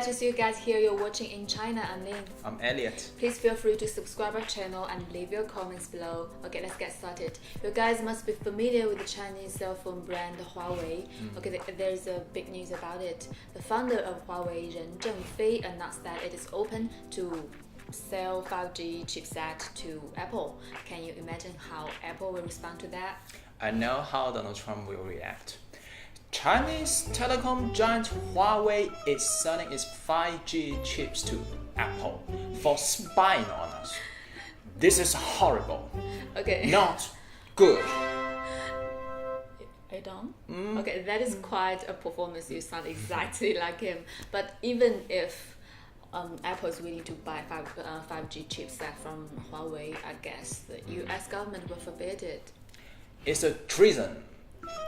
glad to see you guys here. You're watching InChina. I'm Lynne. I'm Elliot. Please feel free to subscribe our channel and leave your comments below. Okay, let's get started. You guys must be familiar with the Chinese cell phone brand Huawei. Okay, there's a big news about it. The founder of Huawei, Ren Zhengfei, announced that it is open to sell 5G chipset to Apple. Can you imagine how Apple will respond to that? I know how Donald Trump will react. Chinese telecom giant Huawei is selling its 5G chips to Apple for spying on us. This is horrible. Okay. Not good. I don't? Okay, that is quite a performance. You sound exactly like him. But even if Apple is willing to buy 5G chipset from Huawei, I guess the US government will forbid it. It's a treason,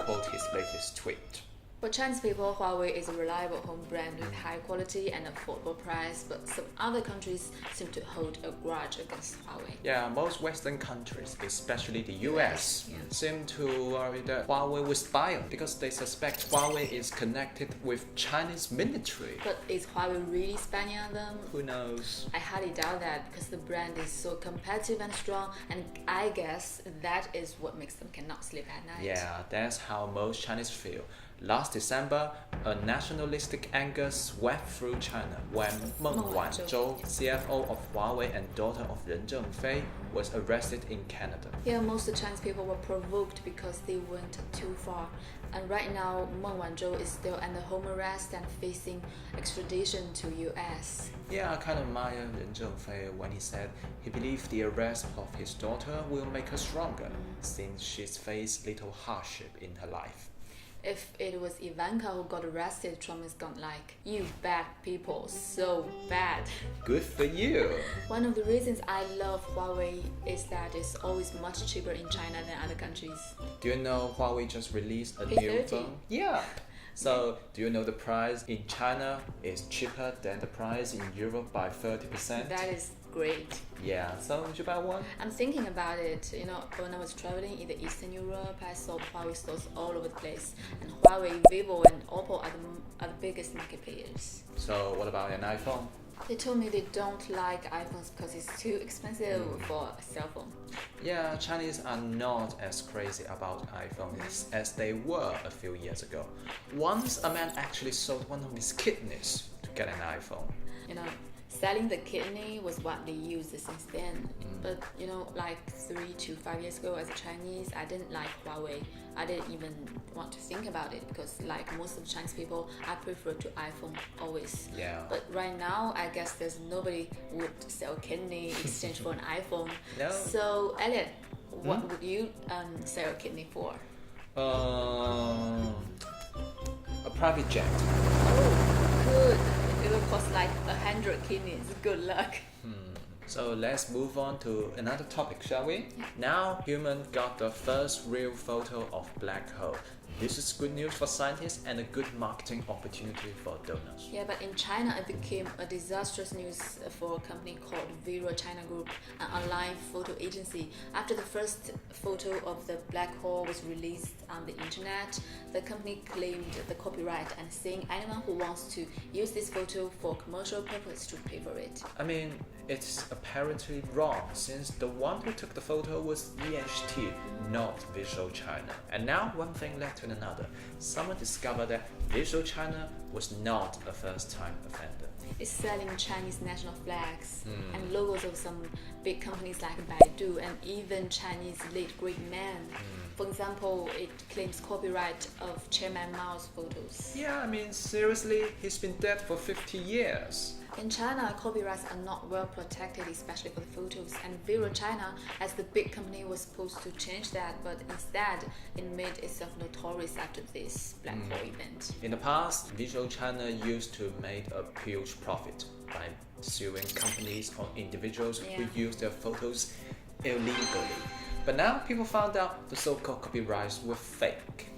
quote his latest tweet. For Chinese people, Huawei is a reliable home brand with high quality and affordable price, but some other countries seem to hold a grudge against Huawei. Yeah, most Western countries, especially the US, seem to worry that Huawei will spy on because they suspect Huawei is connected with Chinese military. But is Huawei really spying on them? Who knows? I highly doubt that because the brand is so competitive and strong, and I guess that is what makes them cannot sleep at night. Yeah, that's how most Chinese feel. Last December, a nationalistic anger swept through China when Meng Wanzhou, CFO of Huawei and daughter of Ren Zhengfei, was arrested in Canada. Yeah, most Chinese people were provoked because they went too far. And right now, Meng Wanzhou is still under home arrest and facing extradition to US. Yeah, I kind of admire Ren Zhengfei when he said he believed the arrest of his daughter will make her stronger, since she's faced little hardship in her life. If it was Ivanka who got arrested, Trump is gone like, you bad people, so bad. Good for you. One of the reasons I love Huawei is that it's always much cheaper in China than other countries. Do you know Huawei just released a new P30? phone? Yeah. So, do you know the price in China is cheaper than the price in Europe by 30%? That is great. Yeah, so would you buy one? I'm thinking about it. You know, when I was traveling in the Eastern Europe, I saw Huawei stores all over the place. And Huawei, Vivo, and Oppo are the biggest market players. So, what about an iPhone? They told me they don't like iPhones because it's too expensive for a cell phone. Yeah, Chinese are not as crazy about iPhones as they were a few years ago. Once a man actually sold one of his kidneys to get an iPhone. You know, selling the kidney was widely used since then. But you know, like 3 to 5 years ago as a Chinese, I didn't like Huawei. I didn't even want to think about it because like most of Chinese people, I prefer to iPhone always. Yeah. But right now, I guess there's nobody would sell kidney in exchange for an iPhone. No. So Elliot, what would you sell a kidney for? A private jet. Oh, good. It will cost like 100 kidneys. Good luck. So let's move on to another topic, shall we? Now, humans got the first real photo of black hole. This is good news for scientists and a good marketing opportunity for donors. Yeah, but in China, it became a disastrous news for a company called Vero China Group, an online photo agency. After the first photo of the black hole was released on the internet, the company claimed the copyright and saying anyone who wants to use this photo for commercial purpose should pay for it. I mean, it's apparently wrong since the one who took the photo was VHT, not Visual China. And now one thing led to another. Someone discovered that Visual China was not a first-time offender. It's selling Chinese national flags and logos of some big companies like Baidu and even Chinese late great men. For example, it claims copyright of Chairman Mao's photos. Yeah, I mean, seriously, he's been dead for 50 years. In China, copyrights are not well protected, especially for the photos, and Vero China, as the big company, was supposed to change that, but instead, it made itself notorious after this black hole event. In the past, Visual China used to make a huge profit by suing companies or individuals who use their photos illegally. But now people found out the so-called copyrights were fake.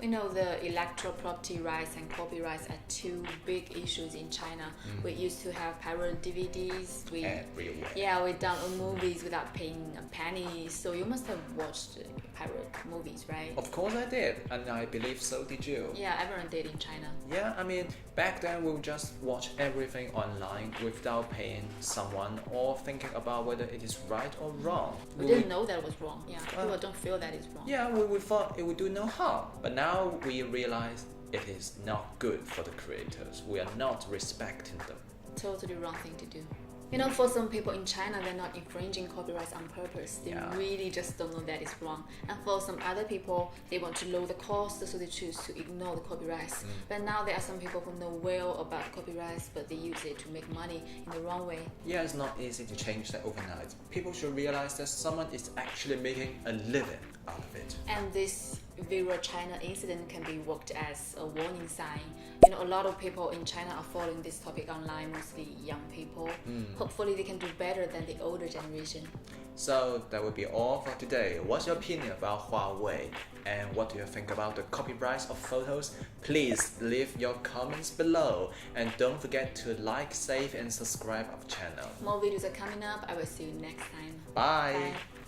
We know the intellectual property rights and copyrights are two big issues in China. We used to have pirate DVDs. Everywhere. Yeah, we download movies without paying a penny. So you must have watched pirate movies, right? Of course I did, and I believe so did you. Yeah, everyone did in China. Yeah, I mean, back then we would just watch everything online without paying someone or thinking about whether it is right or wrong. We didn't know that was wrong. Yeah, people don't feel that it's wrong. Yeah, we thought it would do no harm. But now we realize it is not good for the creators. We are not respecting them. Totally wrong thing to do. You know, for some people in China, they're not infringing copyrights on purpose. They really just don't know that it's wrong. And for some other people, they want to lower the cost, so they choose to ignore the copyrights. But now there are some people who know well about copyrights, but they use it to make money in the wrong way. Yeah, it's not easy to change that overnight. People should realize that someone is actually making a living out of it. And this viral China incident can be worked as a warning sign. You know, a lot of people in China are following this topic online, mostly young people. Hopefully they can do better than the older generation. So that will be all for today. What's your opinion about Huawei? And what do you think about the copyrights of photos? Please leave your comments below. And don't forget to like, save and subscribe our channel. More videos are coming up. I will see you next time. Bye. Bye.